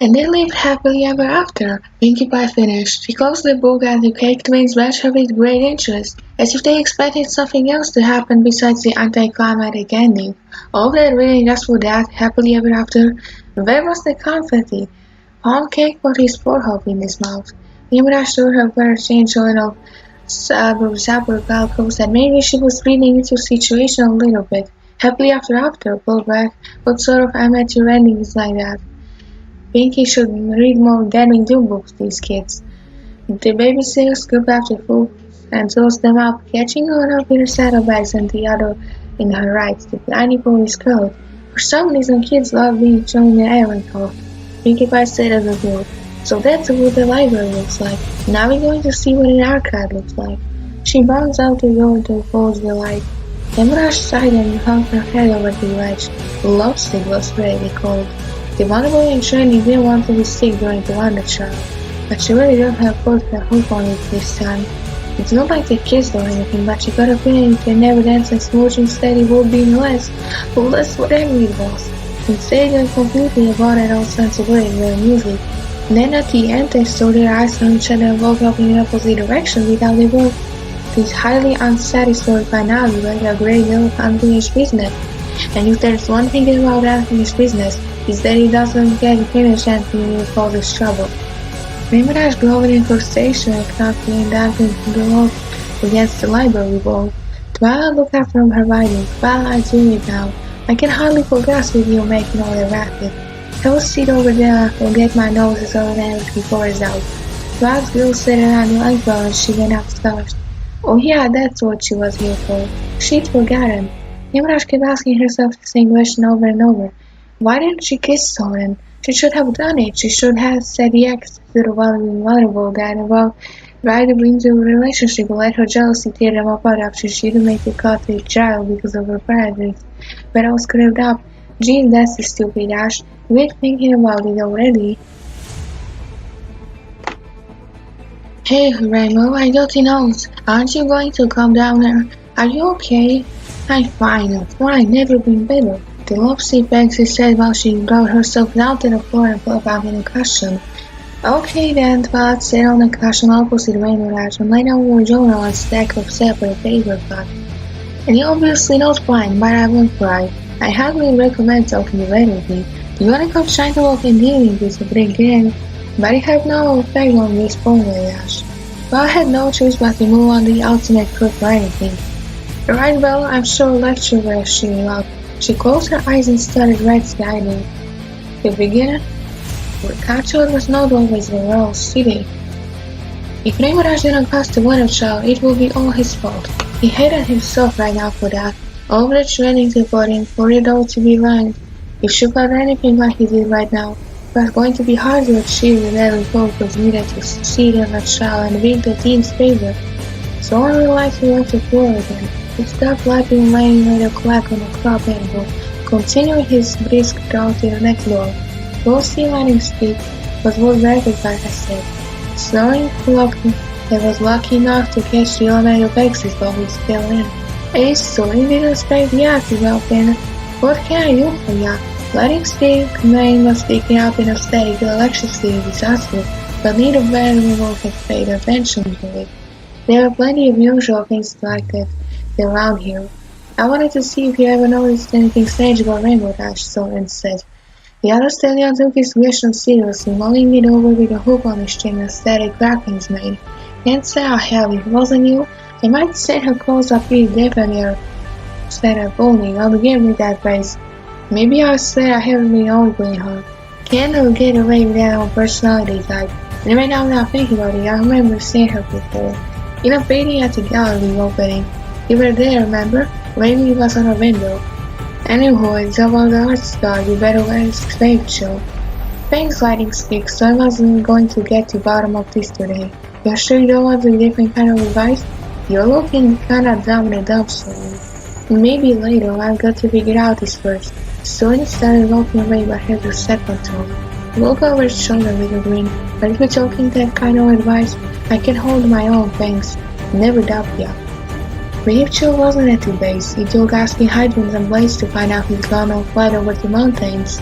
And they lived happily ever after. Pinkie Pie finished. She closed the book as the cake twins watched her with great interest, as if they expected something else to happen besides the anticlimactic ending. All of that really just for that, happily ever after. Where was the confetti? Pound Cake put his forehead in his mouth. Nimrod showed her where change a little Zapper Galcos that maybe she was reading into the situation a little bit. Happily after, pulled back. What sort of amateur ending is like that? Pinky should read more damning doom books, these kids. The babysitter scooped up the food and tossed them up, catching one of her saddlebags and the other in her right. The tiny boy's coat. For some reason, kids love being shown in the errand hall. Pinkie Pie said as a group. So that's what the library looks like. Now we're going to see what an archive looks like. She bounced out the door to close the light. Emraj sighed and hung her head over the ledge. The lobstick was really cold. The Wonderboy and Shiny didn't want to be sick during the Wonder Trial, but she really don't have put her hook on it this time. It's not like they kissed or anything, but she got a feeling if they never danced and smooched instead it would be less, or less whatever it was. Instead they completely avoided all sensibility in their music. Then at the end they saw their eyes on each other and walked up in opposite directions without a word. This highly unsatisfied finale was a great deal of unfinished business. And if there's one thing about unfinished business, is that it doesn't get finished until it causes trouble. Nimraj glowed in frustration and cocked and dived into the wall against the library wall. Twilight looked up from her writing. Twilight zoomed it down. I can hardly progress with you making all the racket. Have a seat over there and get my noses over there before it's out. Twilight's girl sat around the library and she went upstairs. Oh yeah, that's what she was here for. She'd forgotten. Nimraj kept asking herself the same question over and over. Why didn't she kiss Soarin? She should have done it. She should have said yes to the vulnerable guy about right into a relationship and let her jealousy tear them apart after she didn't make the cut to a child because of her parents. But I was screwed up. Gee, that's the stupid Ash. We're thinking about it already. Hey, Rainbow, I got your nose. Aren't you going to come down there? Are you okay? I'm fine, never been better. The lopsy Peggy said while she brought herself down to the floor and fell back in a cushion. Okay then, Twilight sat on the cushion opposite Rainbow Ash and laid over a journal and stack of separate paper cuts. And you're obviously not fine, but I won't cry. I highly recommend talking to me. You wanna come try to walk and dealing with a big game? But it had no effect on this point, Ash. Well, I had no choice but to move on the ultimate proof for anything. Right, well, I'm sure lecturer she loved. She closed her eyes and started red-siding. The beginner, Catchwood was not always the royal city. If Raymond didn't pass the Wonder Child, it would be all his fault. He hated himself right now for that. All that training to put in for it all to be right. If she got anything like he did right now, it was going to be hard to achieve with every vote was needed to succeed in that trial and win the team's favor. So I realized he went to floor again. He stopped lapping laying with a clack on the club angle, continuing his brisk route to the next door. Low sea lining speed was what rapid by her said. Soarin was lucky enough to catch the elevator exit while he was still in. Hey, Soarin didn't expect the to help in. What can I do for ya? Letting speed command was sticking up in a static electricity disaster, but neither variable had paid attention to it. There are plenty of usual things like that around here. I wanted to see if you ever noticed anything strange about Rainbow Dash, Soarin said. The other stallion took his question seriously, mulling it over with a hook on his chin and static crackings made. Can't say I have, if it wasn't you, I might say her calls are pretty definitely, said her boldly. I'll give me that raise. Maybe I said I haven't been ugly, her. Can't ever get away with that on personality type. And right now that I think about it, I remember seeing her before. In a painting at the gallery opening. You were there, remember? Maybe it was on a window. Anyway, it's about the art star, you better wear his fake show. Thanks, lighting stick, so I wasn't going to get to the bottom of this today. You're sure you don't want a different kind of advice? You're looking kinda dumb in a dumpster. Maybe later, I've got to figure out this first. Soarin started walking away but had to step onto him. He looked over his shoulder with a grin. But if you're talking that kind of advice, I can hold my own, thanks. Never doubt ya. Rachel wasn't at the base. He took asking hydrants and blades to find out he's gone on flight over the mountains.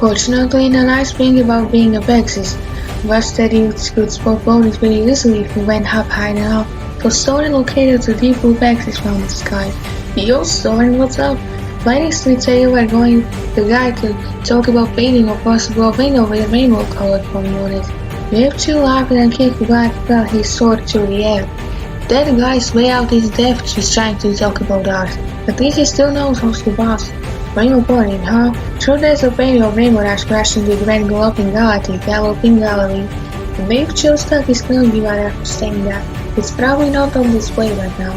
Fortunately, the nice thing about being a Pexis was that you could spot bodies very easily if you went up high enough. So Soarin located the deep blue Pexis from the sky. Yo, Soarin, what's up? Ladies, we say you were going the guy to talk about painting or possible window with a rainbow colored from unit. Wave two laughed and kicked the black fell his sword through the air. That guy's way out his depth. He's trying to talk about art. At least he still knows who's the boss. Rainbow burning, huh? Sure, there's a painting of Rainbow Dash crashing the grand galloping gallery. The wave chill stuck his clothes right after saying that. It's probably not on display right now.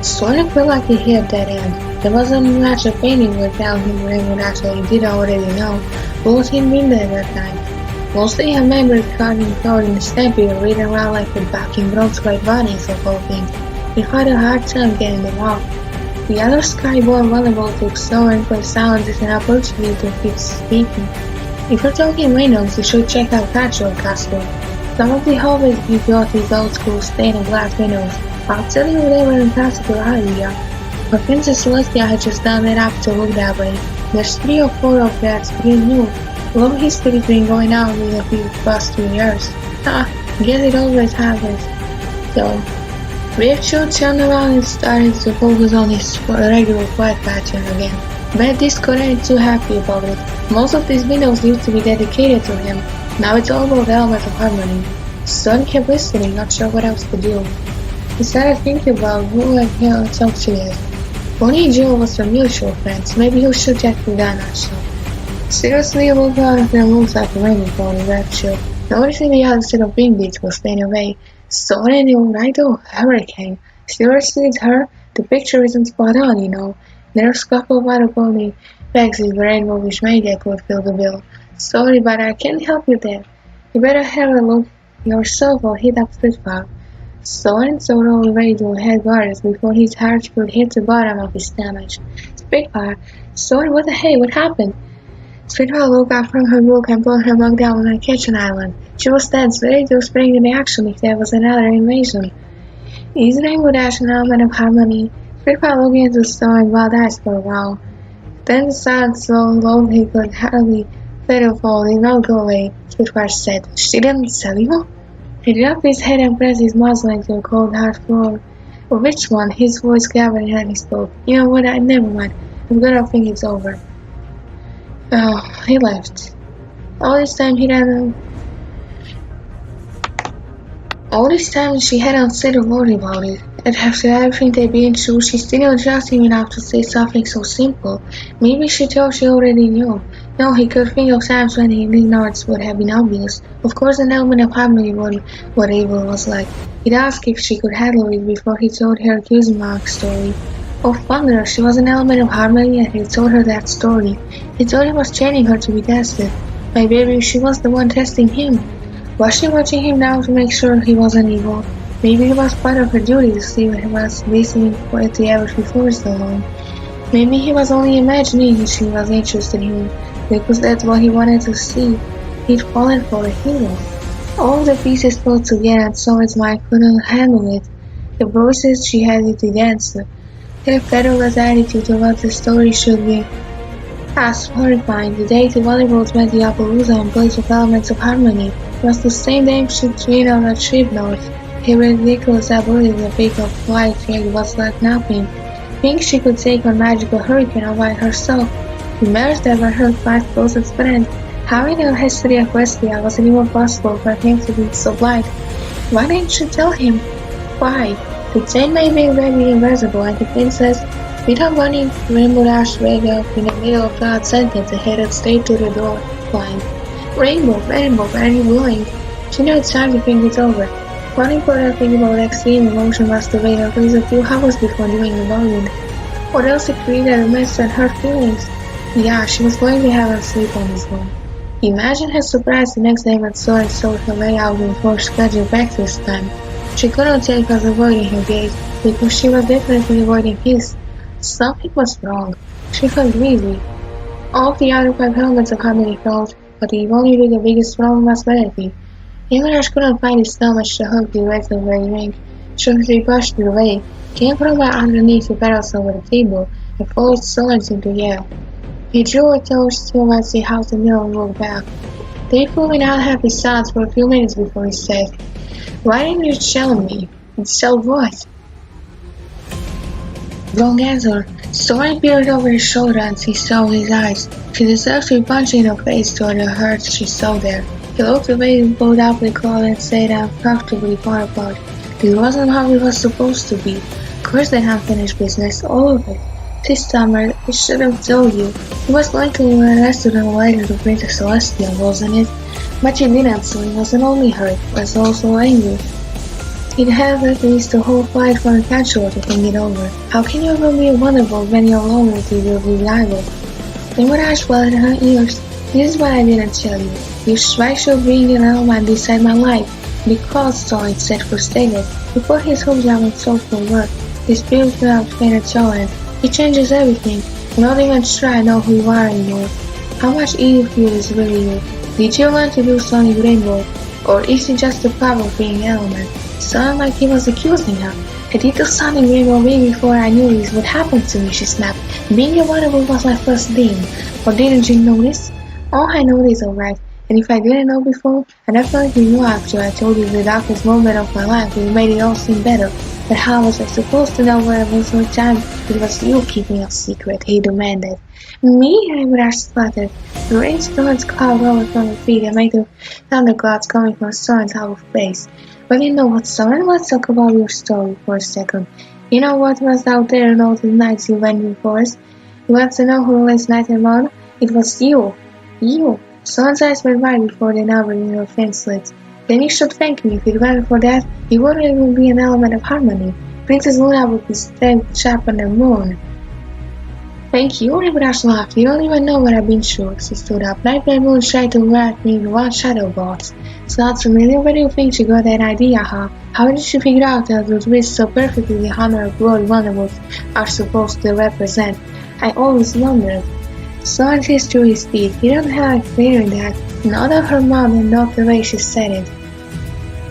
Soarin felt like he hit that end. There wasn't much of painting without him Rainbow Dash that he did already know. Both him been there that time. Mostly he remembered carving code in the stampede or reading around like the backing ropes by bunnies of all things. He had a hard time getting them off. The other Skyborn Wonderbolts took Soarin for silence as an opportunity to keep speaking. If you're talking windows, you should check out Natural Castle. Some of the hallways be built with old school stained glass windows. I'll tell you they were impossible idea. But Princess Celestia had just done it up to look that way. There's 3 or 4 of that's pretty new. Long history's been going on with the past 2 years. Guess it always happens. So, Richard turned around and started to focus on his regular quiet pattern again. But Discord ain't too happy about it. Most of these windows used to be dedicated to him. Now it's all about the element of harmony. Soarin kept listening, not sure what else to do. He started thinking about who the hell talked to this. Bonnie and Joe was their mutual friends. Maybe he should check with that actually. Seriously, a little part of them looks like a rainbow pony rapture. Noticing the other set of wing beats was staying away. Soarin knew right though, hurricane. Seriously, it's her? The picture isn't spot on, you know. There's a couple of other pony Pexis rainbow which maybe I could fill the bill. Sorry, but I can't help you there. You better have a look yourself or hit up Spitfire. Soarin saw all ready to head guards before his heart could hit the bottom of his damage. Spitfire, Soarin, what the hey, what happened? Spitfire looked up from her book and pulled her mug down on a kitchen island. She was tense, ready to spring into action if there was another invasion. His name would ask an element of harmony. Spitfire looked into Soarin's wild eyes for a while. Then the silence so low he could hardly fall did not go away. Spitfire said, She didn't tell you? He dropped his head and pressed his muzzle into the cold hard floor. Which one? His voice gathered and he spoke. You know what? Never mind. I'm gonna think it's over. Oh, he left. All this time she hadn't said a word about it. And after everything they'd been through, she still trusted him enough to say something so simple. Maybe she thought she already knew. No, he could think of times when his ignorance would have been obvious. Of course, an element of harmony would what evil was like. He'd asked if she could handle it before he told her accusing mark story. Oh, thunder, she was an element of harmony and he told her that story. He thought he was training her to be tested. Maybe she was the one testing him. Was she watching him now to make sure he wasn't evil? Maybe it was part of her duty to see what he was listening for the average before so long. Maybe he was only imagining that she was interested in him, because that's what he wanted to see. He'd fallen for a hero. All the pieces fell together and Soarin's mind couldn't handle it. The voices she had it against her. Her federalist attitude to what the story should be. As horrifying, the day the Wonderbolts met the Appaloosa in place of elements of harmony was the same day she trained on a trip north. Her ridiculous ability to pick up flight trade was like nothing. Think she could take on magical hurricane all by herself. The matters that were her five closest friends. How in the history of Westia was it even possible for him to be so blind? Why didn't she tell him? Why? The chain may be very invisible and the princess, without running Rainbow Dash radio in the middle of that sentence and headed straight to the door, blind. Rainbow, where are you going? She knew it's time to think it over. One important thing about extreme emotion was to wait at least a few hours before doing the volume. Or else it created a mess and hurt feelings. Yeah, she was going to have her sleep on his own. Imagine her surprise the next day when Soarin showed her way out before scheduled back this time. She couldn't tell if he was avoiding her gaze, because she was definitely avoiding his. Something was wrong. She felt greedy. All the other 5 helmets of harmony felt, but the only with the biggest problem was vanity. Yamarash couldn't find his stomach to hug the legs of the ring. She pushed it away, came from underneath the pedals over the table, and followed Soarin into the air. He drew a toast towards the house and Miller looked back. They fully not happy silence for a few minutes before he said, "Why didn't you tell me?" "Tell what?" Wrong answer. Soarin peered over his shoulder and he saw his eyes. She deserved to be punched in the face toward the hurt she saw there. He looked away and pulled up the collar and sat uncomfortably far apart. This wasn't how it was supposed to be. Curse that unfinished business, all of it. She stammered, "I should have told you. It was likely when I asked them later to Princess Celestia, wasn't it?" But she didn't, so he wasn't only hurt, was also angry. He'd have at least a whole fight for a casual to think it over. How can you ever be a Wonderbolt when your loyalty will be liable? Limerash fell in her ears. "This is what I didn't tell you. Why should bring an element beside my life?" "Because," Soarin said frustrated, "he put his hopes on himself for work. His spirit without pain at Soarin. He changes everything. You don't even try to know who you are anymore. How much evil is really you? Did you learn to do something rainbow? Or is it just the power of being an element?" It sounded like he was accusing her. "I did do something rainbow way before I knew this would happen to me," she snapped. "Being a Wonderbolt was my first thing. Or didn't you notice?" "Oh, I noticed alright. And if I didn't know before, I definitely knew after I told you the darkest moment of my life it made it all seem better. But how was I supposed to know where I was all the time? It was you keeping a secret," he demanded. "Me?" Limerash spluttered. The rainstorms cloud over from her feet and made the thunderclouds coming from Soarin's hollow face. "Well, you know what, Soarin? Let's talk about your story for a second. You know what was out there on all the nights you went in the forest? You want to know who last night and won? It was you. You." Soarin's eyes went wide before they narrowed in her thin slits. "Then you should thank me. If it weren't for that, you wouldn't even be an element of harmony. Princess Luna would be staying sharp on the moon." "Thank you," Limerash laughed. "You don't even know what I've been through." She stood up. "Nightmare Moon tried to wrap me in one shadow box. Sounds familiar? Where do you think she got that idea, huh? How did she figure out that it would reach so perfectly the honor of glory Wonderbolts are supposed to represent? I always wondered." Soarin hissed through his teeth. He didn't have clearing that, not of her mom and not the way she said it.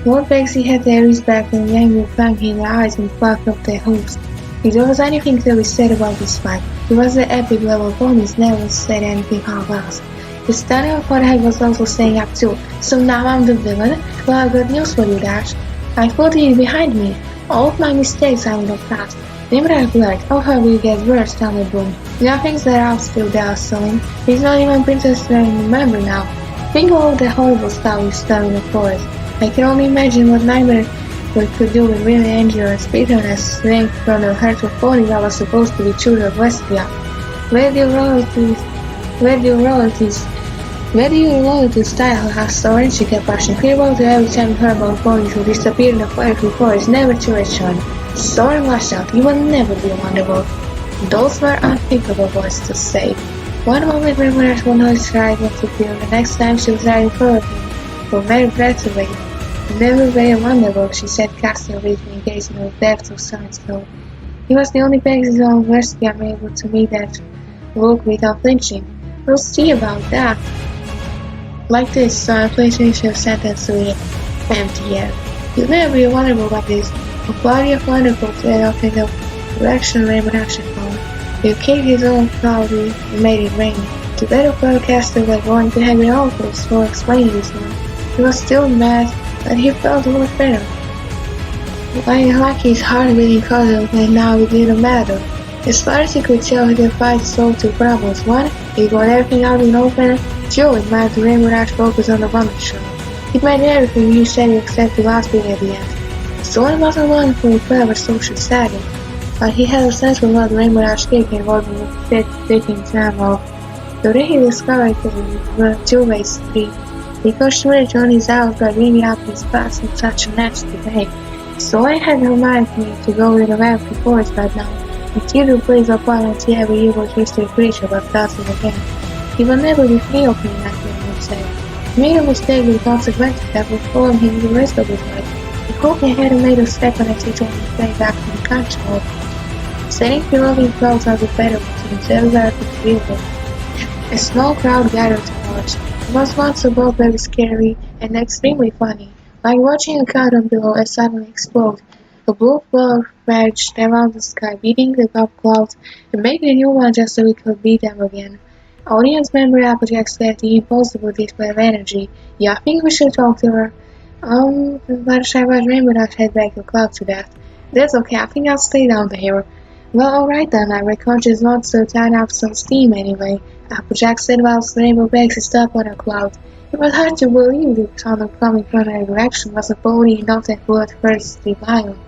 Lord Bexley had their ears back and Yang were clanking their eyes and plucked up their hooves. If there was anything to be said about this fight, it was the epic level bonus never said anything half-assed. The standing on forehead was also staying up too. "So now I'm the villain? Well, I've got news for you, Dash. I put it behind me. All of my mistakes I would have passed." Limerash blurted, "Oh, how will get worse," Thunderboom. "Nothing's that out still there, Soarin. He's not even Princess to remember now. Think of all the horrible stuff you saw in the forest. I can only imagine what Nightmare could do with really dangerous bitterness stemming from the hurt of body that was supposed to be true of Westia. Where do your royalties style has Soarin?" she kept rushing. Clear about every time you heard about ponies who disappeared in the fiery forest, never to return. Soarin lashed out. "You will never be a Wonderbolt." Those were unthinkable words to say. One moment Limerash would notice her eyes was appear, the next time she was right in front of him, from very breath away. "Never be a Wonderbolt," she said, casting a brief engagement in the depths of Soarin's soul. He was the only person on Westia able to meet that look without flinching. "We'll see about that." Like this, Soarin placed a sentence to the empty air. "You'll never be a Wonderbolt like this. A body of Wonderbolts led off in the direction Limerash had gone. You kicked his own cloudy and made it rain. The better broadcaster were going to have it all for explaining this one. He was still mad, but he felt a lot better. Like his heart beating puzzled, and now it didn't matter. As far as he could tell, the fight solved two problems. One, he got everything out in open. Two, it made Limerash focus on the Wonder Show. It made everything he said except the last bit at the end. Soarin wasn't one for a clever social setting, but he had a sense for what Limerash did and what would fit taking time off. The day he discovered that it was a two-way street, he concentrated on his out by bringing up his past in such a nasty way. Soarin had reminded me to go with the MLP forest right now. It's either plays a part and see every evil twisted creature but does it again. He will never be free of me, like he would say. He made a mistake with consequences that would follow him the rest of his life. He hoped he hadn't made a step as he told his way back from the control. Setting beloved clothes are the better routines, everywhere could feel them. A small crowd gathered to watch. It was once both very scary and extremely funny, like watching a cotton pillow suddenly explode. A blue floor raged around the sky, beating the top clouds and making a new one just so we could beat them again. Audience member Applejack said the impossible display of energy. Yeah, I think we should talk to her. But I was Rainbow Dash head back to cloud to that. That's okay, I think I'll stay down here. Well, alright then, my record is not so tied up some steam anyway. Applejack said whilst Rainbow Bags is up on a cloud. It was hard to believe the sound of coming from that direction was a body not that would first rely on.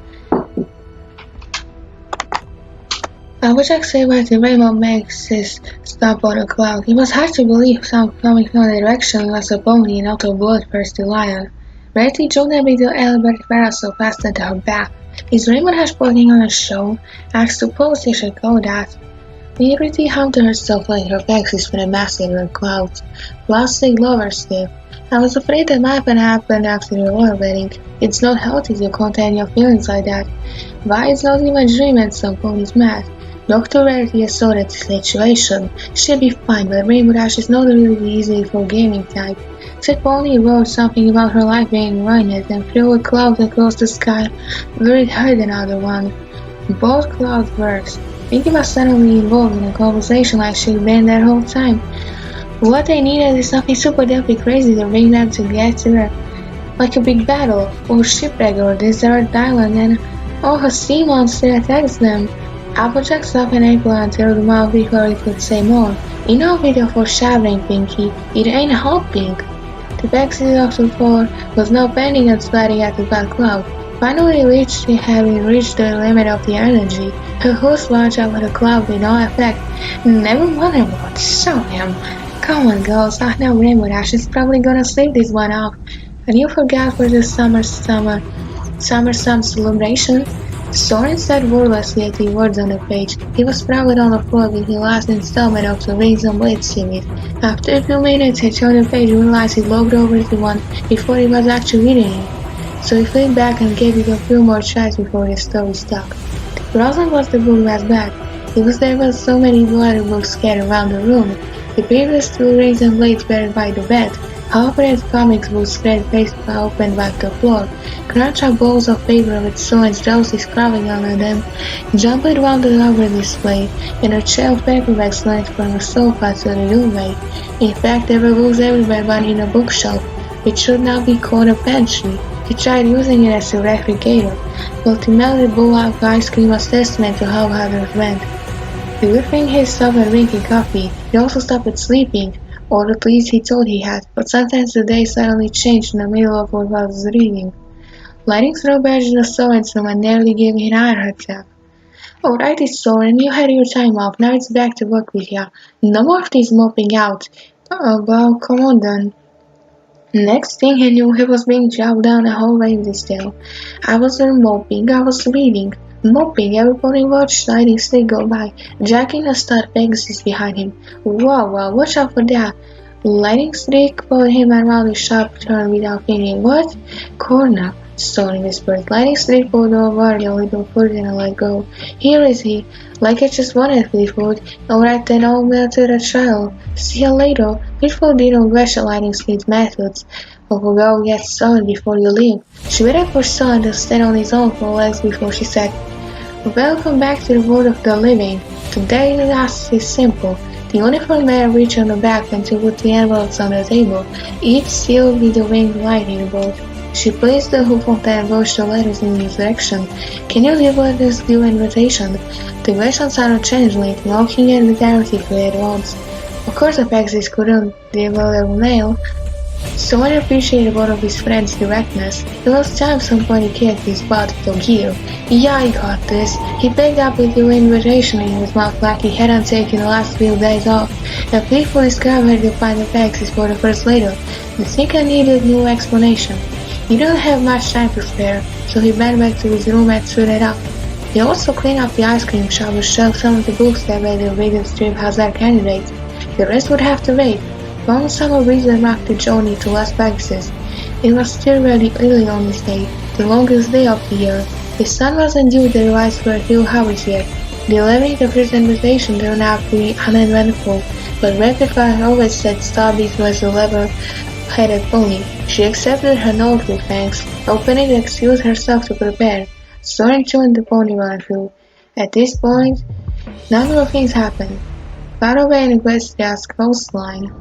Applejack said while the rainbow makes his stop on a cloud. It was hard to believe sound coming from the direction was a bony and not a bloodthirsty lion. Rarely jumped at the elevator parasol passed into her back. Is Rainbow Dash putting on a show? I suppose you should go that. Rarity hummed to herself like her backseat for a massive red cloud. Plastic lover stiff. I was afraid that might happen after the royal wedding. It's not healthy to contain your feelings like that. Why is not even dream and some ponies mad? Dr. Rarity saw that situation. She'll be fine, but Rainbow Dash is not really easy for gaming type. Said Pony wrote something about her life being ruined and flew a cloud across the sky where it heard another one. Both clouds burst. Pinky was suddenly involved in a conversation like she'd been there whole time. What they needed is something super duper crazy to bring them to get to her. Like a big battle, or shipwreck or desert island, and all her sea monster attacks them. Applejack stopped an apple until the mouth before he could say more. Enough with your foreshadowing, Pinky. It ain't helping. The backseat of the floor was now bending and splitting at the black cloud. Finally reached having reached the limit of the energy. Her host launched out with a cloud with no effect. Never Wonderbolts, show him. Come on, girls, I know Rainbow Dash is probably gonna sleep this one off. And you forgot for the summer celebration? Soarin said wordlessly at the words on the page. He was sprawled on the floor with the last installment of the Rings and Blades series. After a few minutes, he turned the page and realized he looked over the one before he was actually reading it. So he flipped back and gave it a few more tries before the story stuck. The problem was the book was bad. It was there were so many other books scattered around the room. The previous two Rings and Blades were by the bed. Half-read comics books spread faced open by the floor. Crunched up balls of paper with Soarin's roses carving on them jumped around the lower display, and a chair of paperbacks led from the sofa to the doorway. In fact, there were books everywhere but in a bookshelf, which should now be called a pantry. He tried using it as a refrigerator, but the melted bowl of ice cream was testament to how others went. Delivering his stopped drinking coffee, he also stopped sleeping, or at least he thought he had, but sometimes the day suddenly changed in the middle of what I was reading. Lighting through badges of Soarin's room and nearly gave me an eye herself. Alrighty, Soarin, you had your time off, now it's back to work with ya. No more of this moping out. Well, come on then. Next thing he knew, he was being shoved down a hallway with his tail. I wasn't moping, I was reading. Moping, everybody watched Lightning Stick go by, jacking a stud Pegasus behind him. Whoa, watch out for that. Lightning Stick followed him around a sharp turn without thinking. What? Corner, Soarin whispered. Lightning Stick pulled over a little further and let go. Here is he. Like I just wanted, Fleetfoot. Alright then, I'll mail to the trial. See you later. Fleetfoot didn't question Lightning Stick's methods. We'll go get Soarin before you leave. She waited for Soarin to stand on his own 4 legs before she said, Welcome back to the world of the living. Today the task is simple. The uniformed man reached on the back and put the envelopes on the table, each sealed with a winged lightning bolt. She placed the hoop of the envelope the letters in his direction. Can you give us this new invitation? The question sounded strangely, looking at the directly at once. Of course the Pegasus couldn't deliver a mail. Soarin appreciated one of his friend's directness. It was time somebody kicked his butt to gear. Yeah, I got this. He picked up with the invitation in his mouth like he hadn't taken the last few days off, and Fleetfoot discovered to find the Pegasus for the first later. The thinker needed no explanation. He didn't have much time to spare, so he went back to his room and stood it up. He also cleaned up the ice cream shop and shelved some of the books that were the biggest trip hazard candidates. The rest would have to wait. One summer breeze marked the journey to Las Vegas. It was still really early on this day, the longest day of the year. The sun wasn't due to rise for a few hours yet. Delivering the first invitation turned out to be uneventful, but Rapid Fire always said Starbeast was the level-headed pony. She accepted her note with thanks, opening to excuse herself to prepare. Soarin joined the pony run through. At this point, a number of things happened. far away in Equestria's coastline.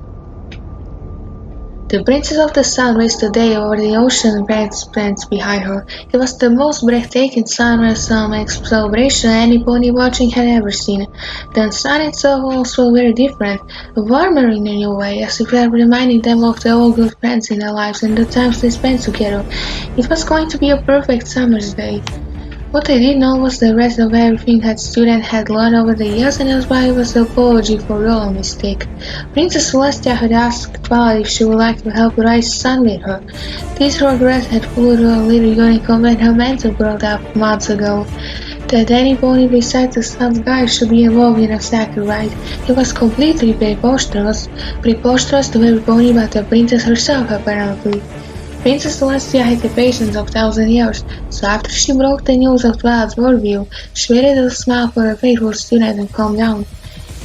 The Princess of the Sun raced today over the ocean expanse behind her. It was the most breathtaking sunrise celebration any pony watching had ever seen. The sun itself was also very different, warmer in a new way, as if it were reminding them of the old good friends in their lives and the times they spent together. It was going to be a perfect summer's day. What I didn't know was the rest of everything that student had learned over the years, and that's why it was the apology for real mistake. Princess Celestia had asked Twilight if she would like to help raise Sun with her. This regret had followed her a little unicorn when her mentor brought up months ago that any pony besides the Sun's guide should be involved in a sacred rite. It was completely preposterous to every pony but the princess herself apparently. Princess Celestia had the patience of 1,000 years, so after she broke the news of Twilight's worldview, she waited a smile for her faithful student and calmed down.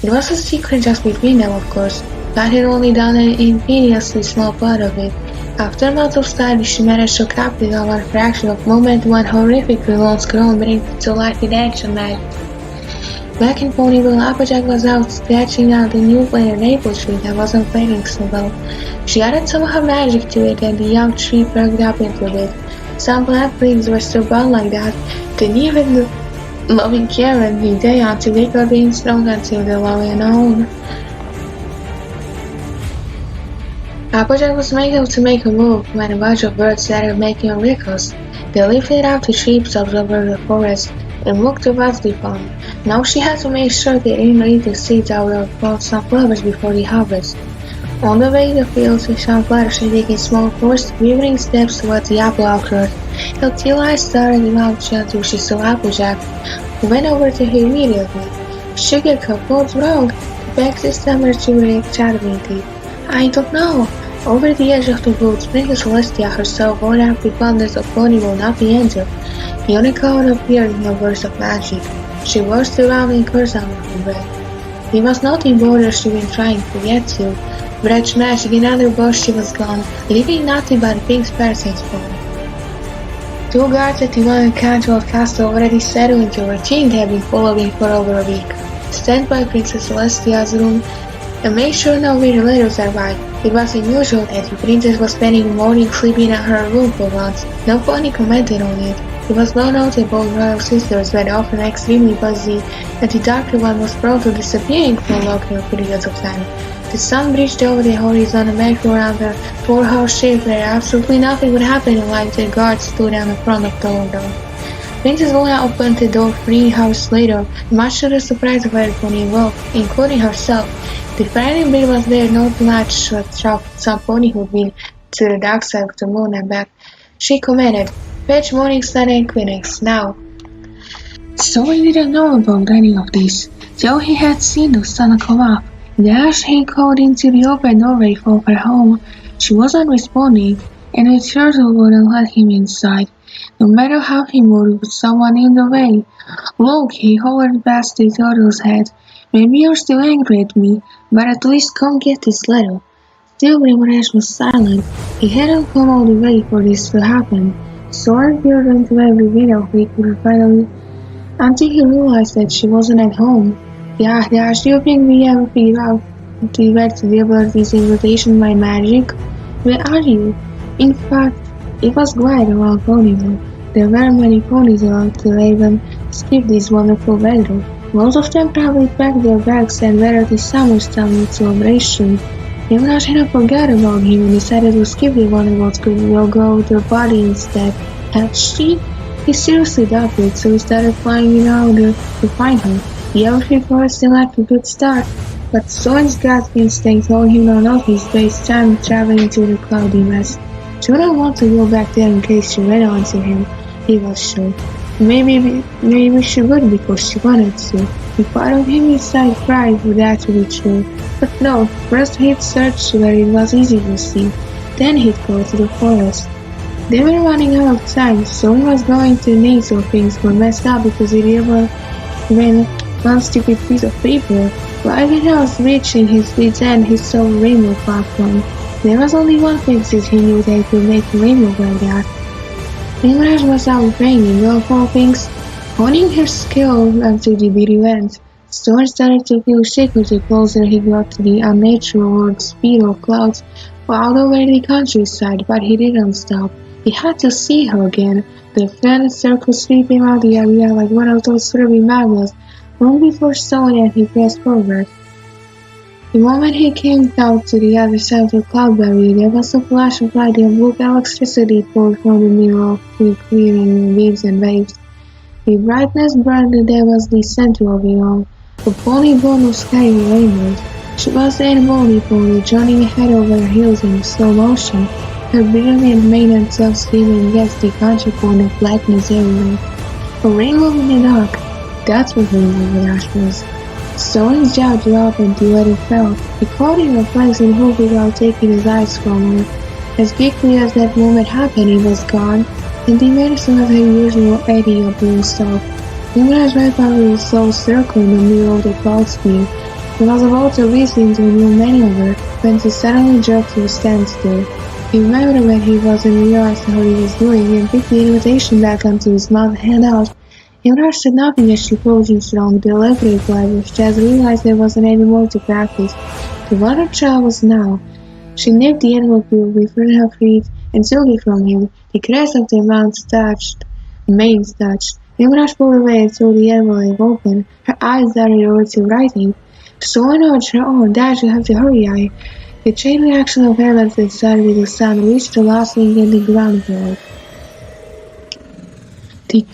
It was a secret just between them, of course. Twilight had only done an infinitesimally small part of it. After months of study, she managed to capture one fraction of moment when horrific results could only bring to life with action magic. Back in Ponyville, Applejack was out sketching out the new planet maple tree that wasn't fading so well. She added some of her magic to it and the young tree perked up into it. Some plant things were so bound like that, they needed the loving care and the day until they were being strong until the love and own. Applejack was making to make a move when a bunch of birds started making a ruckus. They lifted up the treetops over the forest and walked towards the farm. Now she had to make sure they didn't eat the seeds out of some flowers before the harvest. On the way, the fields with some flowers were taking small forced, quivering steps towards the apple orchard. Her teal eyes started out until she saw Applejack, who went over to her immediately. Sugar Cup, what's wrong? The Pexy stammered through her chattering teeth. I don't know. Over the edge of the woods, Princess Celestia herself brought up the abundance of Ponyville not the enter. The unicorn appeared in a burst of magic. She burst around and cursed under her breath. He was not in bother she been trying to get to. Wretched magic in another burst she was gone, leaving nothing but a pink sparrows spawn. 2 guards at the one Cantrell castle already settled into a routine they had been following for over a week. Stand by Princess Celestia's room and make sure no weird letters arrived. It was unusual that the princess was spending the morning sleeping in her room for once. No pony commented on it. It was well noted both royal sisters were often extremely busy, and the darker one was prone to disappearing for longer periods of time. The sun breached over the horizon and made around her 4-house shift where absolutely nothing would happen unless the guards stood on the front of the window. Princess Luna opened the door 3 hours later, much to the surprise of everyone involved, including herself. The frightened bit was there not much to attract some pony who'd been to the dark side of the moon and back. She commanded, "Fetch Morning Sun and Quinix, now." Soarin didn't know about any of this, though he had seen the sun come up. As he called into the open doorway for her home, she wasn't responding, and the turtle wouldn't let him inside. No matter how he moved with someone in the way. "Look," he hovered past the turtle's head. "Maybe you're still angry at me, but at least come get this letter." Still, Grimrash was silent. He hadn't come all the way for this to happen. Soarin peered into every window he could find until he realized that she wasn't at home. "Yeah, Dash, do you think we ever figured out where to deliver this invitation by magic? Where are you?" In fact, it was quiet around Ponyville. There weren't many ponies around to even skip this wonderful weather. Most of them probably packed their bags and weathered the summertime celebration. Grimrash hadn't forgot about him and decided to skip the Wonderbolts and go with her body instead. Had she? He seriously doubted, so he started flying in order to find her. The outfit forest seemed like a good start, but Soarin's gut instinct told him to not waste time traveling through the cloudy mess. She wouldn't want to go back there in case she ran onto him, he was sure. Maybe she would because she wanted to. The part of him inside cried for that to be true. But no, first he'd search where it was easy to see. Then he'd go to the forest. They were running out of time, so he was going to need so things were messed up because he never ran one stupid piece of paper. While he was reaching his wits' end, he saw a rainbow platform. There was only one fix that he knew that could make a rainbow like that. Grimrash was out raining, of all things, honing her skill until the bitter end. Soarin started to feel sicker the closer he got to the unnatural speed of clouds all over the countryside, but he didn't stop. He had to see her again. The faint circle sweeping around the area like one of those swerving magnets. Long before Soarin, he pressed forward. The moment he came out to the other side of the cloud barrier, there was a flash of light and blue electricity poured from the middle of the clearing winds and waves. The brightness burned and there was the center of it all, a pony born of sky rainbows. She was a bony pony, journeying ahead over hills in slow motion, her brilliant mane and self screaming against the counterpoint of blackness everywhere. A rainbow in the dark, that's what Wonderbolts was. Soarin's jaw dropped and the letter fell. He caught in a flash and hope without taking his eyes from her. As quickly as that moment happened, he was gone, and the medicine of her usual eddy of blue stuff. Wonderbolts right by a slow circle in the middle of the cloud sphere. He was about to race into a new maneuver when he suddenly jerked to a standstill. He remembered when he wasn't realizing how he was doing and picked the invitation back onto his mouth and hand out. Wonderbolts said nothing as she approached along the elaborate line, but Jazz realized there wasn't any more to practice. The wonder child was now. She nipped the envelope between her feet and took it from him. The crest of their mouths touched. Wonderbolts pulled away and saw the envelope open. Her eyes darted over to writing. Soarin urged her on. Dad, you have to hurry. The chain reaction of elements that started with the sun reached the last link in the ground world. The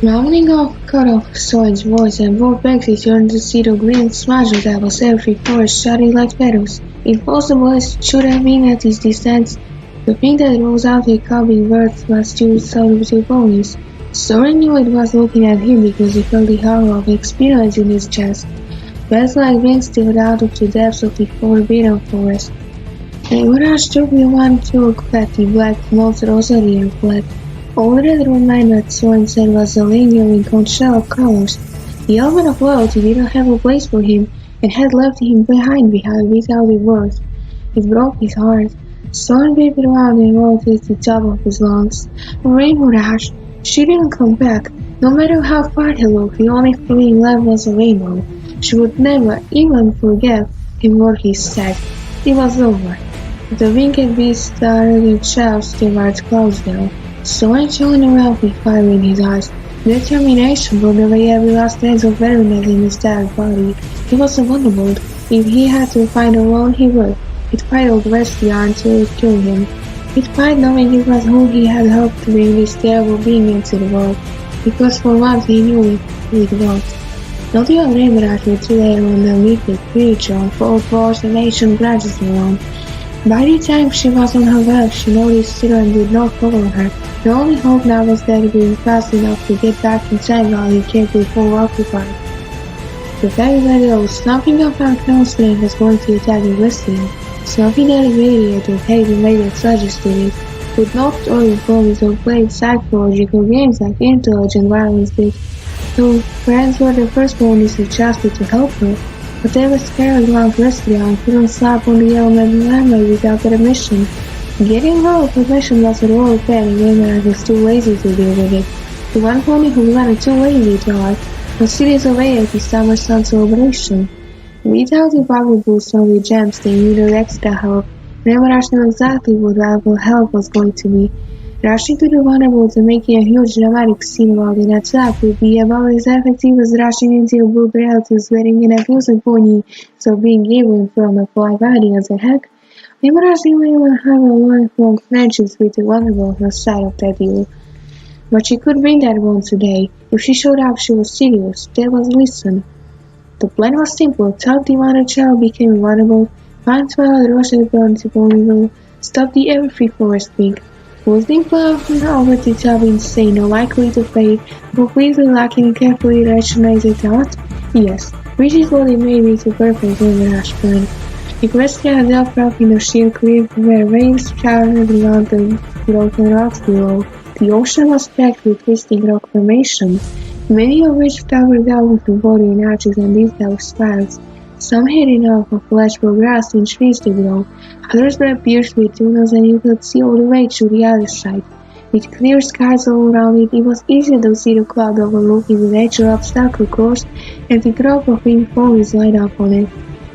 rounding off cut off Soarin's voice, and both Bexy turned to see the green smudge that was every forest shouting like feathers. Impossible as it should have been at his distance, the thing that rose out of coming words was two two ponies. Soarin knew it was looking at him because he felt the horror of experience in his chest. Bells like wings stirred out of the depths of the forbidden forest. And Wonderbolts took me one to look at the black molten rosary and fled. All that reminder that Soarin said was a lingering conch of colors. The element of loyalty didn't have a place for him and had left him behind without a word. It broke his heart. Soarin waved around and rolled at the top of his lungs. Rainbow Dash! She didn't come back. No matter how far he looked, the only feeling left was a rainbow. She would never even forget him what he said. It was over. The winged beast started in shouts towards Cloudsdale. Soarin shone around with fire in his eyes. Determination burned away every last trace of weariness in his tired body. He was a Wonderbolt. If he had to fight alone, he would. He'd fight all the rest of the yarn until it killed him. He'd fight knowing it was who he had hoped to bring this terrible being into the world. Because for once he knew it was. Not even Wonderbolts would today on the wicked creature, full of force and ancient grudges around. By the time she was on her way, she noticed Soarin did not follow her. The only hope now was that he would be fast enough to get back in time while he kept the four occupied. The very little snapping of our announcement was going to attack the Wesleyan. Something that irradiated hate and made it suggested it. Would not all ponies or played psychological games like intelligent violence did. So friends were the first ponies adjusted to help her. But they were scared around Wesleyan and couldn't slap on the element limelight without permission. Getting her permission was a royal pain and Wonderbolts was too lazy to deal with it. The one pony who wasn't too lazy to ask was series away at the summer sun celebration. Without the bubble boost on the gems, they needed extra help. Wonderbolts knew exactly what valuable help was going to be. Rushing to the Wonderbolts and making a huge dramatic scene about an attack would be about as effective as rushing into a blue relative's wedding and accusing pony of being given from a fly riding as a heck. Wonderbolts didn't even have a lifelong friendship with the Wonderbolt on the side of that deal. But she could bring that one today. If she showed up, she was serious. That was listen. The plan was simple. Top the Wonder Child became a Wonderbolt, find 12 rushes burned to Ponyville, stop the every forest pig. Was the plan over the top insane, unlikely to fail, completely lacking in carefully rationalized thought? Yes, which is what it made me to perfect Wonderbolts plan. The Wesleyan had dealt up in a sheer cliff where waves shouted around the broken rocks below. The ocean was packed with twisting rock formations, many of which towered out with body in arches and detailed spirals. Some had enough of flesh for grass and trees to grow, others were pierced with tunnels and you could see all the way to the other side. With clear skies all around it, it was easy to see the cloud overlooking the natural obstacle course and the group of winged foes lined up on it.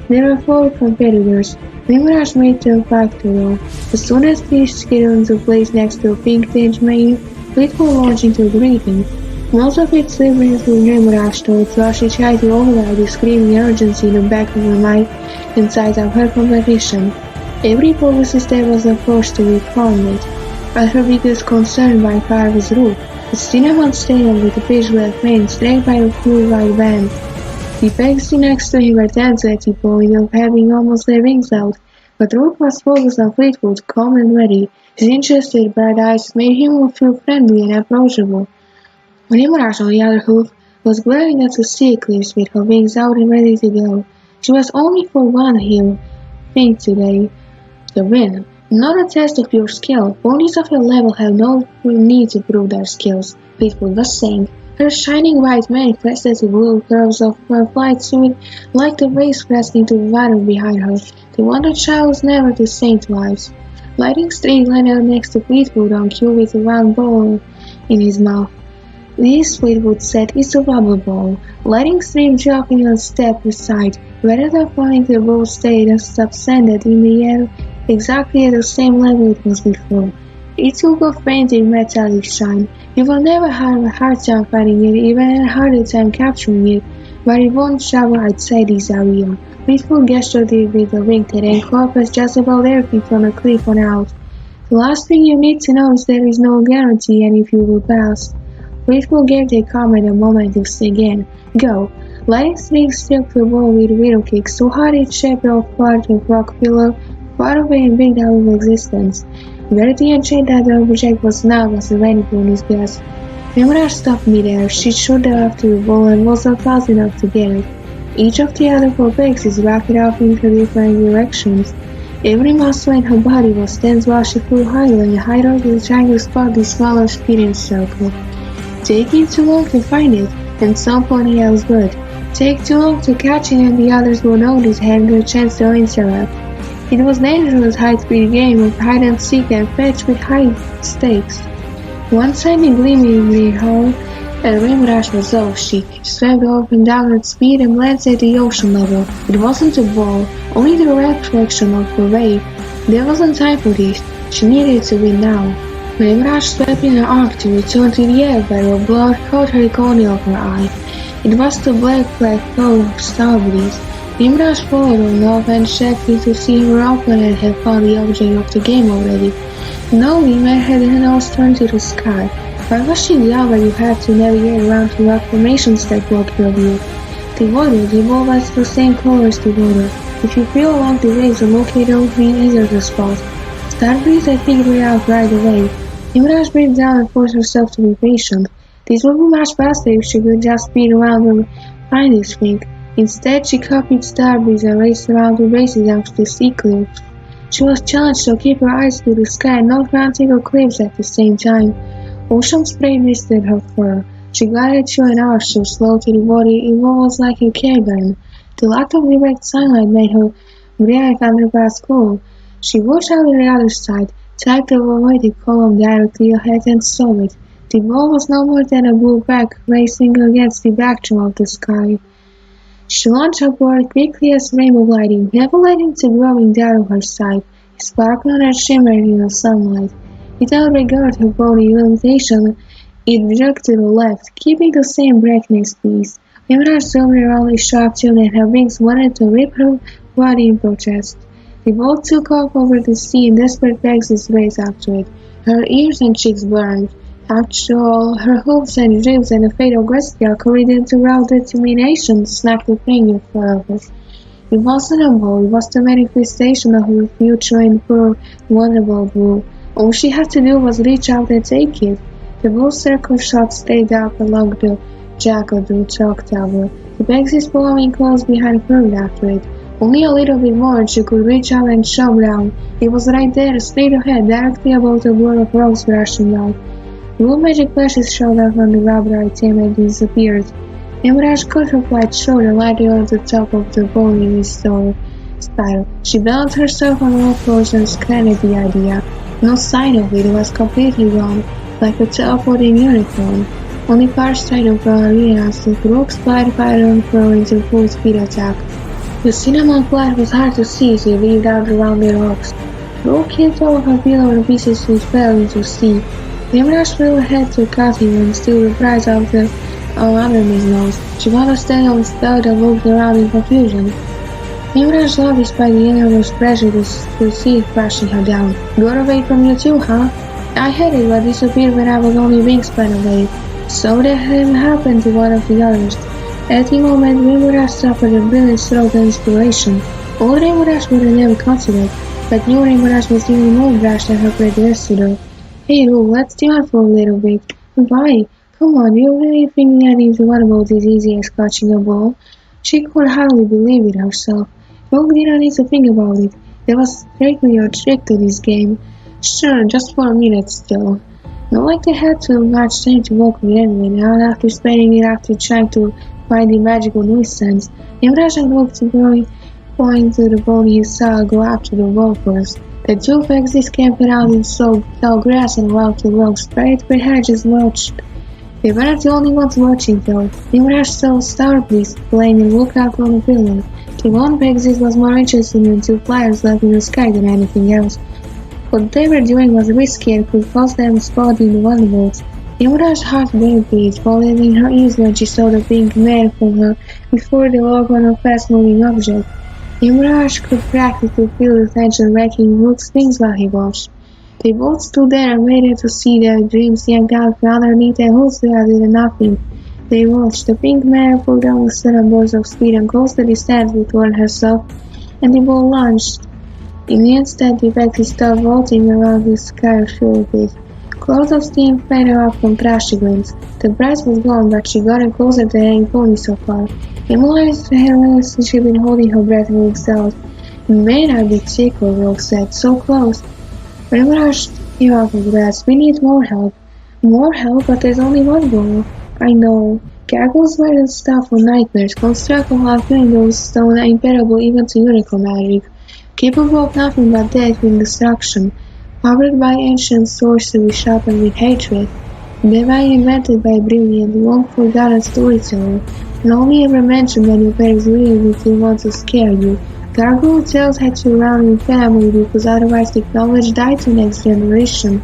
There were 4 competitors. Limerash made them back to row. As soon as they skidded into place next to a pink tinge main, Fleetwood launched into greeting. Most of it slipped through Limerash thoughts while she tried to override the screaming urgency in the back of her mind and size of her competition. Every policy step was a force to be founded. But her biggest concern by far was Rook, a cinnamon stadium with a pitch-black mane straight by a blue white band. The pegs next to him were tense at the point of having almost their wings out, but Rook was focused on Fleetwood, calm and ready. His interested bright eyes made him feel friendly and approachable. Limerash, on the other hand, was glaring at the sea cliffs with her wings out and ready to go. She was only for one thing today, the win. Not a test of your skill. Ponies of your level have no need to prove their skills, Fleetwood was saying. Her shining white mane crested the blue curves of her flight suit like the waves pressed into the water behind her. The wonder child was never the same twice. Lightning Streak landed next to Fleetwood on cue with a round ball in his mouth. This, Fleetwood said, is a rubber ball. Lightning Streak dropped in a step aside. Rather than falling, the ball stayed suspended in the air exactly at the same level it was before. It took a fainting metallic shine. You will never have a hard time finding it, even a harder time capturing it, but it won't shower outside this area. Fleetwood gestured it with a wing that encompassed just about everything from a cliff on out. The last thing you need to know is there is no guarantee any of you will pass. Fleetwood gave the comment a moment to sink in. Go! Lightning Streak struck the ball with a widow kick so hard it shaped off part of rock pillar far away and big out of existence. Verity and shade that the object was now was available on his guess. Limerash stopped midair. She shot after the ball and was not fast enough to get it. Each of the other 4 pegs rocked off into different directions. Every muscle in her body was tense while she flew higher and higher trying to spot the smaller spinning circle. Taking too long to find it, and some pony else would. Take too long to catch it and the others will notice having a chance to interrupt. It was dangerous high-speed game of hide-and-seek and fetch with high stakes. One shiny gleaming in the hole, and Limerash was off. She swept up and down at speed and glanced at the ocean level. It wasn't a ball, only the reflection of the wave. There wasn't time for this. She needed to win now. Limerash swept in her arc to return to the air, but her blood caught her cornea of her eye. It was the black flow of Starbreeze. Limerash followed on off and checked to see her opponent had found the object of the game already. No, Limerash had her nose turned to the sky. Why was she down where you had to navigate around to rock formations that blocked your view? The ball was the same color as the water. If you feel along the waves and locate those be easier to spot. Starbreeze had figured it out right away. Limerash breathed down and forced herself to be patient. This would be much faster if she could just speed around and find this thing. Instead, she copied Starbreeze and raced around the bases of the sea cliffs. She was challenged to keep her eyes to the sky and not run single cliffs at the same time. Ocean spray misted her fur. She glided through an arch so slow to the body it was like a cavern. The lack of direct sunlight made her react underpass cool. She watched out on the other side, typed the avoided column directly ahead and saw it. The ball was no more than a blue back racing against the backdrop of the sky. She launched upward quickly as rainbow gliding, never letting to growing down on her side. It sparkled and shimmered in the sunlight. Without regard to body limitation, it jerked to the left, keeping the same breakneck speed. Limerash zoomed around a sharp tune and her wings wanted to rip her body in protest. The boat took off over the sea in desperate paces race after it. Her ears and cheeks burned. After all, her hooves and ribs and a fatal gesture carried into raw determination snapped the thing in front of her. It wasn't a ball, it was the manifestation of her future in pure Wonderbolt blue. All she had to do was reach out and take it. The blue circle shot stayed up along the jack of the chalk tower. The bags is following close behind her after it. Only a little bit more and she could reach out and shove down. It was right there, straight ahead, directly above the blur of rose rushing out. Blue magic flashes showed up on the rubber item and disappeared. Limerash cut her flight short and lighted on the top of the ball in his style. She balanced herself on all fours and scanned the idea. No sign of it was completely gone. like a teleporting unicorn. On the far side of the arena stood Rogue Spider-Python throwing to full speed attack. The cinnamon flag was hard to see as he weaved out around the rocks. Rogue hit all of her pillar pieces which fell into sea. Nimrash flew ahead to cut him and steal the prize out under his nose. She got a stand spelled and moved around in confusion. Nimrash loved despite the enormous pressure to see it crashing her down. Got away from you too, huh? I had it but disappeared when I was only wingspan away. So that happened to one of the others. At the moment, Nimrash suffered a brilliant stroke of inspiration. Old Nimrash would have never considered, but new Nimrash was even more brash than her predecessor. Hey Lou, let's team up for a little bit. Why? Come on, you really think getting to Wonderbolts is easy as catching a ball? She could hardly believe it herself. Rogue didn't need to think about it. There was strictly a trick to this game. Sure, just for a minute still. Not like they had too much time to work with anyway, now after spending it after trying to find the magical nuisance. Nimrash looked to point to the ball he saw go after the ball first. The two pixies camped out in tall grass and walked the rock straight where hedges watched. They weren't the only ones watching though. Nimrash saw Starbeast playing and looked out from the pillar. The one pixie was more interested in the two flyers left in the sky than anything else. What they were doing was risky and could cost them a spot in the Wonderbolts. Nimrash's heart beat falling in her ears when she saw the pink mare from her before the log on a fast-moving object. Nimrash could practically feel the tension wrecking Rook's wings while he watched. They both stood there and waited to see their dreams yanked out from underneath their hoods rather than nothing. They watched. The pink mare pulled down a sudden burst of speed and closed the distance toward herself, and the ball launched. In the instant, the Becky stopped vaulting around the sky filled with clouds of steam fed her up from trashy winds. The prize was gone, but she got closer to hanging pony so far. Emmeline had she been holding her breath and herself. It may not be tickled, Rogue said, so close. Nimrash came out of grass. We need more help. More help, but there's only one goal. I know. Gargoyles were the stuff for nightmares, construct of half windows, stone imparable even to unicorn magic. Capable of nothing but death and destruction, powered by ancient sorcery sharpened with hatred. They were invented by a brilliant, long-forgotten storyteller, and only ever mentioned when your parents really did want to scare you. Gargoyle tales had to run in family because otherwise the knowledge died to next generation.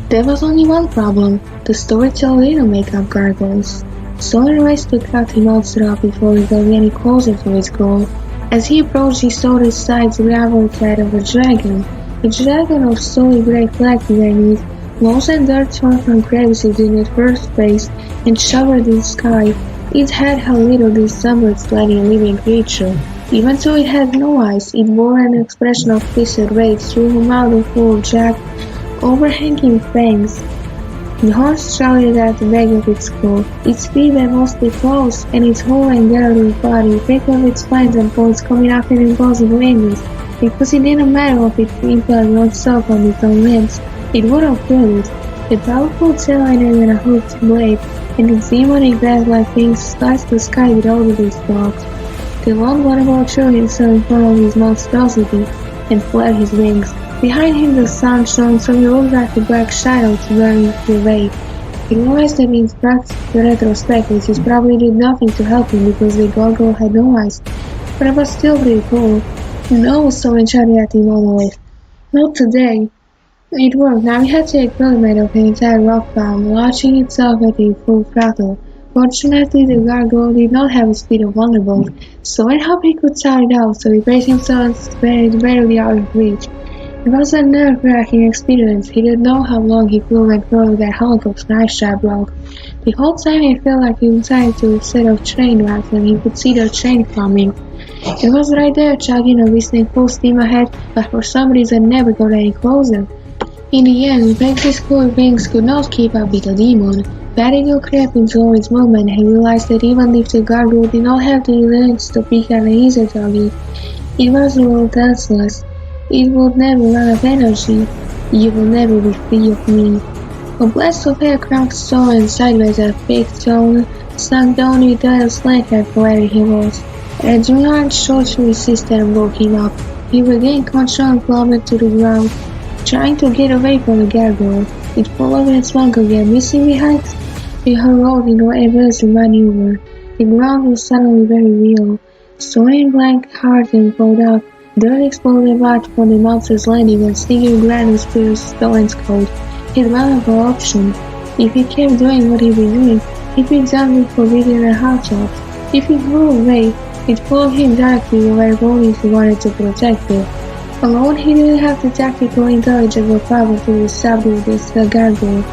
There was only one problem. The storyteller didn't make up gargoyles. Soarin raced to cut the monster off before he got any closer to his goal. As he approached, he saw the sides gravel clad of a dragon of solid grey flag beneath, walls and dirt torn from crevices in its first face and showered in the sky. Its head how little resembled any living creature. Even though it had no eyes, it bore an expression of twisted rage through a mouth full of jagged, overhanging fangs. The horse shouted at the back of its skull. Its feet were mostly claws, and its whole and girdled body pricked of its spines and points coming up in impossible angles. Because it didn't matter if it impaled oneself on its own limbs, it would have killed it. A powerful tail ended in a hooked blade, and its demonic bat-like wings sliced the sky with all of its dogs. The long Wonderbolt threw himself in front of his monstrosity and flared his wings. Behind him the sun shone, so he looked like a black shadow to burn the way. He realized that in retrospect, this probably did nothing to help him because the gargoyle had no eyes, but it was still pretty cool. No, Soarin shouted at the monolith. Not today. It worked. Now he had to take pilot of the entire rock farm, launching itself at the full throttle. Fortunately, the gargoyle did not have the speed of Wonderbolt, so I hoped he could tire it out, so he braced himself and barely out of reach. It was a nerve-wracking experience. He didn't know how long he flew and through that hunk of knife-sharp rock. The whole time he felt like he was tied to a set of train tracks and he could see the train coming. It was right there, chugging and whistling full steam ahead, but for some reason never got any closer. In the end, Peggy's cool wings could not keep up with the demon. Vertigo crept into his movement and he realized that even if the gargoyle did not have the legs to pick up an easy target, it was a little defenseless. It would never run out of energy. You will never be free of me. A blast of air cracked Soarin sideways at big tone, sunk down with the slant head from where he was. Adrenaline shot to his sister and woke him up. He regained control and plummeted to the ground, trying to get away from the gargoyle. It followed and swung again, missing behind her road in an evasive maneuver. The ground was suddenly very real. Soarin blank heart and pulled up. Dirt exploded back from the monster's landing and stinging granite pierced Soarin's coat. His valuable option. If he kept doing what he'd been doing, he'd be done with forbidden and hot shots. If he flew away, it followed him directly where police wanted to protect him. Alone, he didn't have the tactical intelligence or power to subdue this gargoyle.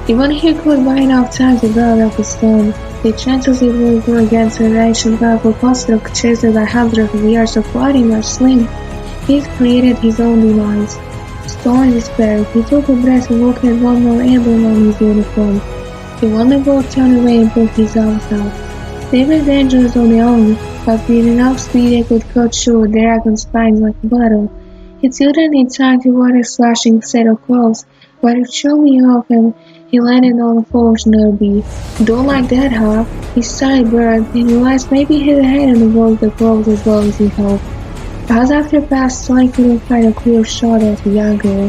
Even if he could buy enough time to build up a storm, the chances it would go against an ancient powerful construct chased by hundreds of years of fighting were slim. He had created his own demise. Still in despair, he took a breath and looked at one more emblem on his uniform. The Wonderbolt turned away and put his arms out. They were dangerous on their own, but with enough speed they could cut through the dragon's spines like butter. He tilted in time toward a slashing set of claws, but it threw me off and he landed on a false nervy. Don't like that, huh? He sighed bird and realized maybe he hadn't avoided the claws as well as he hoped. Pass after pass, so I couldn't find a clear shot at the young girl.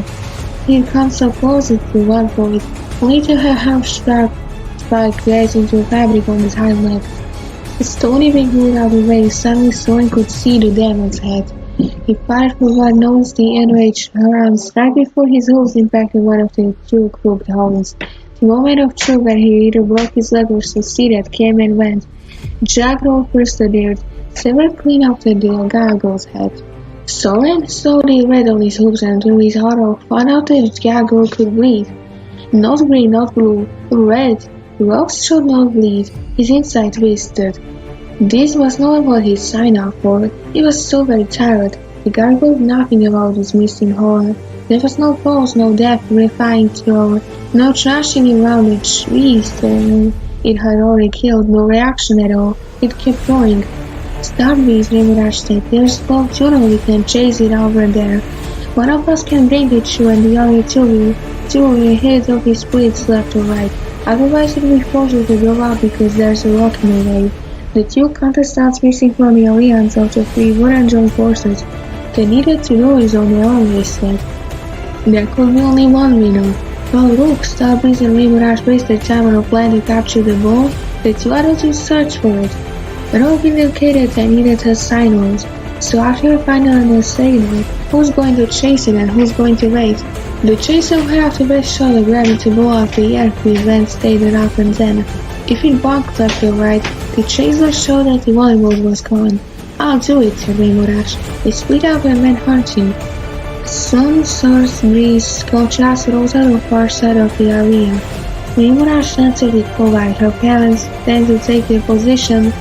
He had come so close to one point, only to have half-sharp spike graze into the fabric on his hind leg. The stony being moved out of the way, suddenly Soarin could see the demon's head. He fired for what knows the enraged Harans right before his hooves impacted one of the two crooked holes. The moment of truth where he either broke his leg or succeeded came and went. Jack rolled persevered, severed clean off the gargoyle's head. Soarin slowly read on his hooves and to his horror found out that the gargoyle could bleed. Not green, not blue, red. Rocks should not bleed. His inside twisted. This was not what he signed up for. He was so very tired. The gargoyle knew nothing about his missing horror. There was no pause, no depth, refined throw, no trashing around the trees it had already killed, no reaction at all. It kept going. Stop these, Soarindash said. There's Bob Juno, we can chase it over there. One of us can bring it through and the other two will hit off his splits left or right. Otherwise it will be forced to go out because there's a rock in the way. The two contestants missing from the alliance of the three wouldn't join forces. They needed to do it on their own, they said. There could be only one winner. While Rook, Starbreeze and Soarindash wasted time on a plan to capture the ball, the two others would search for it. Rook indicated they needed a signals, so after a final signal, who's going to chase it and who's going to wait? The chaser would have the best shot of grabbing the ball off the air if his lens stayed up and then. If it bumped left or right, the chaser showed that the Wonderbolt was gone. I'll do it, said Soarindash. They split up and went hunting. Sun, source, breeze, contrast rose out of the far side of the area. Soarindash answered the call by her parents, then to take their position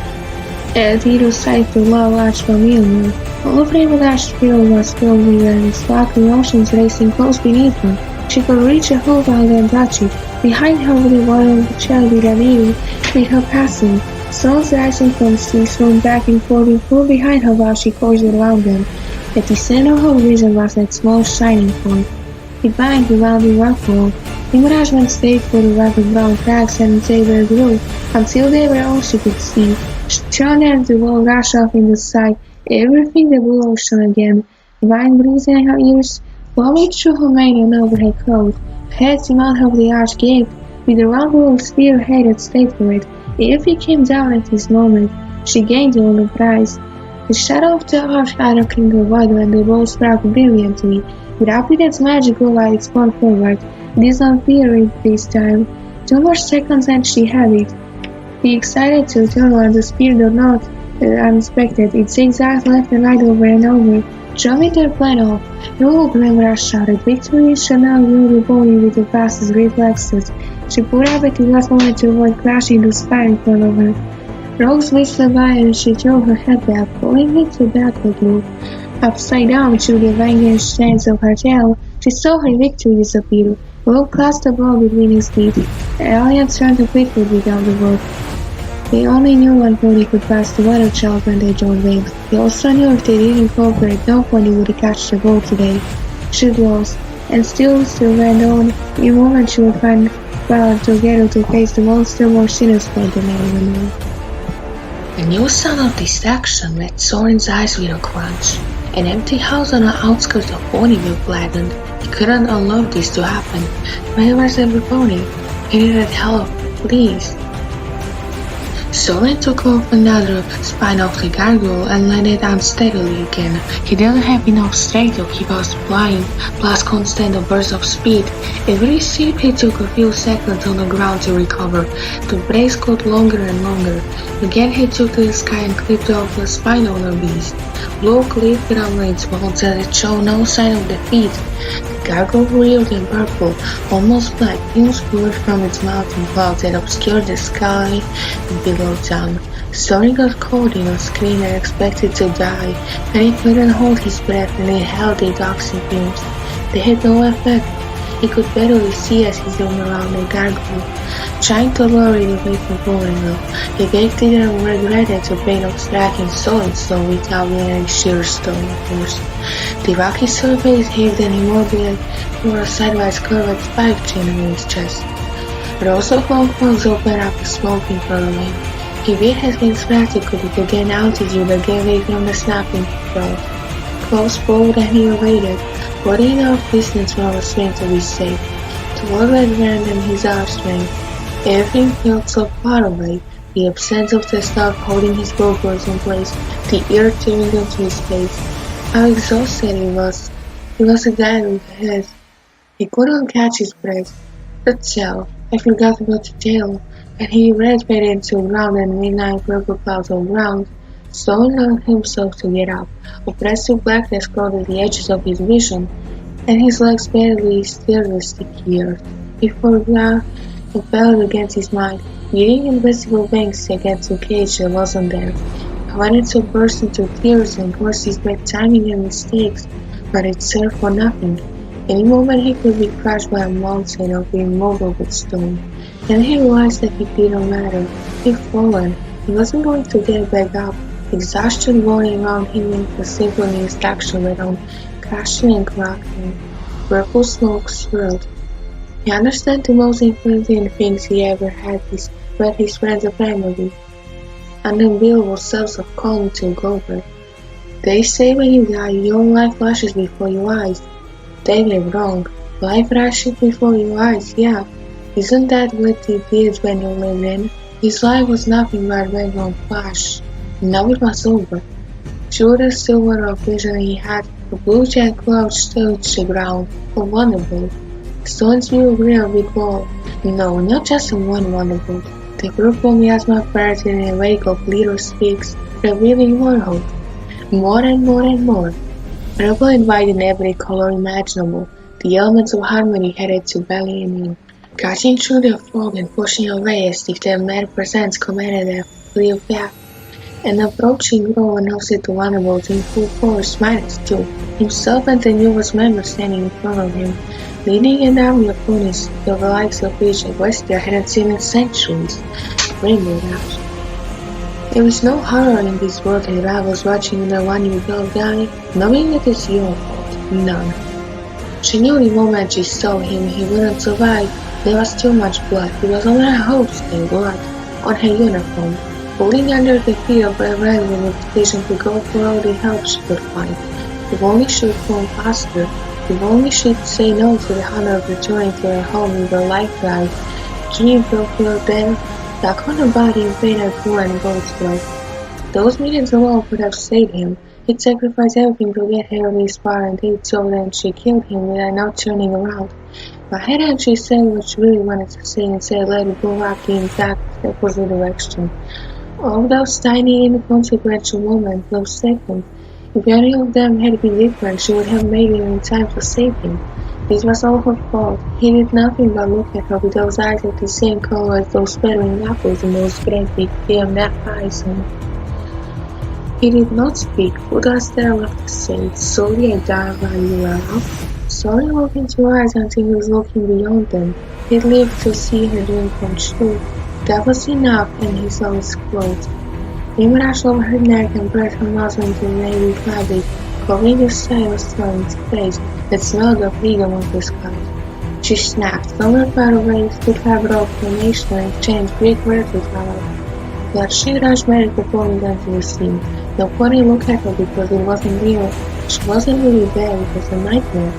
at either side of the large familiar. All of Soarindash's field was filled with sparkling oceans racing close beneath her. She could reach a hold out and touch it. Behind her was the wild child with an eagle, with her passing. Swans rising from the sea swung back and forth and flew behind her while she coiled around them. At the center of her vision was that small shining point. It banged around the rock wall. Soarindash went straight for the rugged brown crags and they were blue, until they were all she could see. She turned and the wall rushed off in the sight, everything the blue ocean again. Vine breeze in her ears, blowing through her mane and over her coat. Her head the mouth of the arch gaped, with the round blue spear headed straight for it. If he came down at this moment, she gained the only prize. The shadow of the arch either clinged wider and the ball sparkled brilliantly. With Rapid's magical light spun forward. This unfeared this time. 2 more seconds and she had it. He excited to turn when the spear did not unexpected. It zigzagged left and right over and over, drumming their plan off. Roll, Soarindash shouted. Victory shall now rule the boy with the fastest reflexes. She put up at the last moment to avoid crashing the spire in front of her. Rose whistled by and she threw her head back, pulling it to backward loop. Upside down through the vanguard strands of her tail, she saw her victory disappear. Will clasped the ball between his teeth. The alien turned to quickly down the road. They only knew one pony could pass the Weather Child when they joined wings. They also knew if they didn't cooperate, no pony would catch the ball today. She lost, and still went on. In a moment she would find power together to face the monster more sinister than anyone knew. The new sound of distraction met Soarin's eyes with a crunch. An empty house on the outskirts of Ponyville flattened. He couldn't allow this to happen. Where was everybody? He needed help, please. Soarin took off another spine of the gargoyle and landed unsteadily again. He didn't have enough strength to keep us flying, plus constant bursts of speed. Every step he took a few seconds on the ground to recover. The brace got longer and longer. Again he took to the sky and clipped off the spine of the beast. Blue clipped around its walls as it showed no sign of defeat. The gargoyle reeled in purple, almost black, fumes poured from its mouth in clouds that obscured the sky below town. Soarin got caught in a scream and expected to die, and he couldn't hold his breath and inhaled the toxic fumes. They had no effect. He could barely see as he zoomed around the gargoyle, trying to lure it away from Wonderbolts. He vaguely regretted the pain of striking Soarin so without any sheer stone force. The rocky surface heaved and he molded for a sideways curved spike chain in his chest. Rows of long holes opened up the smoking furrowing. He beat his wings frantically to gain altitude and get away from the snapping throat. Close pulled and he evaded, putting enough distance from the swing to be safe. The world had random his arm strength. Everything felt so far away. The absence of the stuff holding his vocals in place, the air tearing into his face. How exhausted he was. He was a guy with head. He couldn't catch his breath. That's all. I forgot about the tail, and he ran back into the ground and midnight purple clouds on the ground. Soarin allowed himself to get up. Oppressive blackness clouded the edges of his vision, and his legs barely stirred the sticky earth. He forgot and fell against his mind, beating invisible bangs against the cage that wasn't there. He wanted to burst into tears and curse his bad timing and mistakes, but it served for nothing. Any moment he could be crushed by a mountain of immovable stone. Then he realized that it didn't matter. He'd fallen. He wasn't going to get back up. Exhaustion rolling around him in the symphony structure went on, crashing and cracking. Purple smoke swirled. He understood the most important things he ever had with his friends and family. Unavailable selves of calm took over. They say when you die, your life flashes before your eyes. They were wrong. Life flashes before your eyes, yeah. Isn't that what it did when you lived in? His life was nothing but red one flash. Now it was over. Through the silver of vision he had, a blue jet cloud touched the ground. A Wonderbolt. Soarin's view grew a big wall. No, not just one Wonderbolt. The purple miasma appeared in a wake of little streaks, revealing more hope. More and more and more. Purple invited every color imaginable. The elements of harmony headed to belly and in, cutting through the fog and pushing away as if their mad presence commanded their flew back. An approaching row announced the Wonderbolts in full force, -2, himself and the newest member standing in front of him, leading an army of ponies, the likes of which Wester hadn't seen in centuries. Rainbow Dash. There is no horror in this world that rivals watching the one you love die, knowing that it's your fault. None. She knew the moment she saw him he wouldn't survive. There was too much blood. It was on her hopes and blood, on her uniform, holding under the feet of a red with vision to go for all the help she could find. If only she would fall faster. If only she'd say no to the honor of returning to her home with her life guide. Dream fulfilled then, stuck on her body and paid her poor and gold's blood. Those millions alone could have saved him. He'd sacrificed everything to get her this far and did so then she killed him without not turning around. But hadn't she said what she really wanted to say and said let it go up the exact opposite direction? All those tiny inconsequential moments, those seconds, if any of them had been different, she would have made it in time to save him. This was all her fault. He did nothing but look at her with those eyes of the same color as those sputtering apples and those great big damn nap eyes. And he did not speak. What was there left to say? Sorry I died while you were up. Soarin looked into her eyes until he was looking beyond them. He'd lived to see her dream come true. That was enough, and he saw his clothes. He rushed over her neck and pressed her muzzle into the navy fabric, covering the side of Soarin's face that smelled of freedom of the sky. She snapped, somewhere far away, stood her broke formation and exchanged quick words with her. But she rushed medical ponies onto the scene. No pony looked at her because it wasn't real. She wasn't really there, it was a nightmare.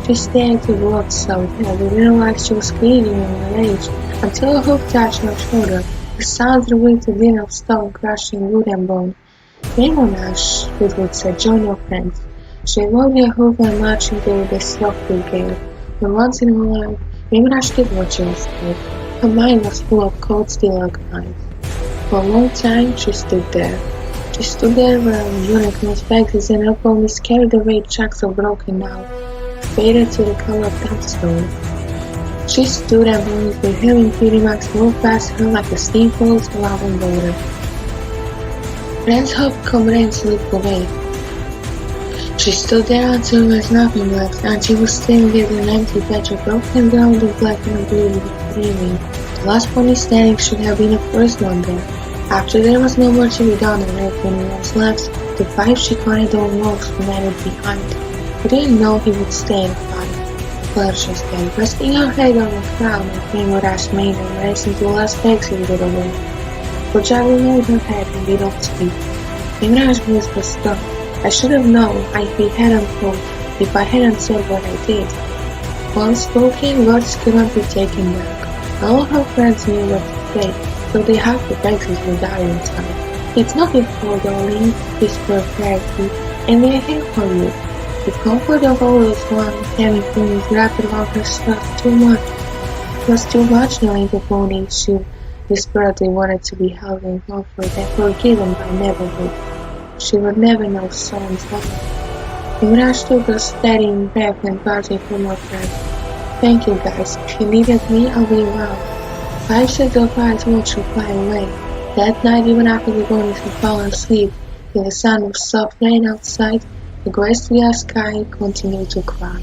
She stared to blood so that we realized she was bleeding in rage until a hoof touched her shoulder. The sound revealed a din of stone crushing wood and bone. Ramonash, Woodwood said, join your friends. She waved her hoof and marched into the softly gale. But once in her life, Ramonash did what she was told. Her mind was full of cold steel eyes. For a long time, she stood there. She stood there wearing unicorn's bags and her ponies carried away chunks of broken out, faded to the color of tombstone. She stood and ponies with healing beauty marks moved past her like a steam follows a lava boulder. Friends hoped comrade slipped away. She stood there until there was nothing left, and she was standing at an empty patch of broken ground of black and blue gleaming. The last pony standing should have been the first one there. After there was no more to be done and everything was left, the 5 she conned on wolves remained behind. He didn't know he would stay in the fight. Claire just stayed, resting her head on the ground and Ramonash made her race into the last exit with a wolf. But Jagger moved her head and did not speak. Ramonash's voice was stuck. I should have known if I hadn't told, if I hadn't said what I did. Once spoken, words couldn't be taken back. All of her friends knew what to say, so they hugged the Brexit with dying time. It's nothing for darling, whispered Clarity, and we are here for you. The comfort of all those one having ponies wrapped around her was too much. It was too much knowing the ponies she desperately wanted to be held in comfort and forgiven by neighborhood. She would never know Soarin's love. Ramonash took a steady breath and parted from her friend. Thank you guys. If you needed me, I'll be around. 5 shades of light watched her fly away. That night, even after the ponies had fallen asleep, in the sound of soft rain outside, the graceful sky continued to cry.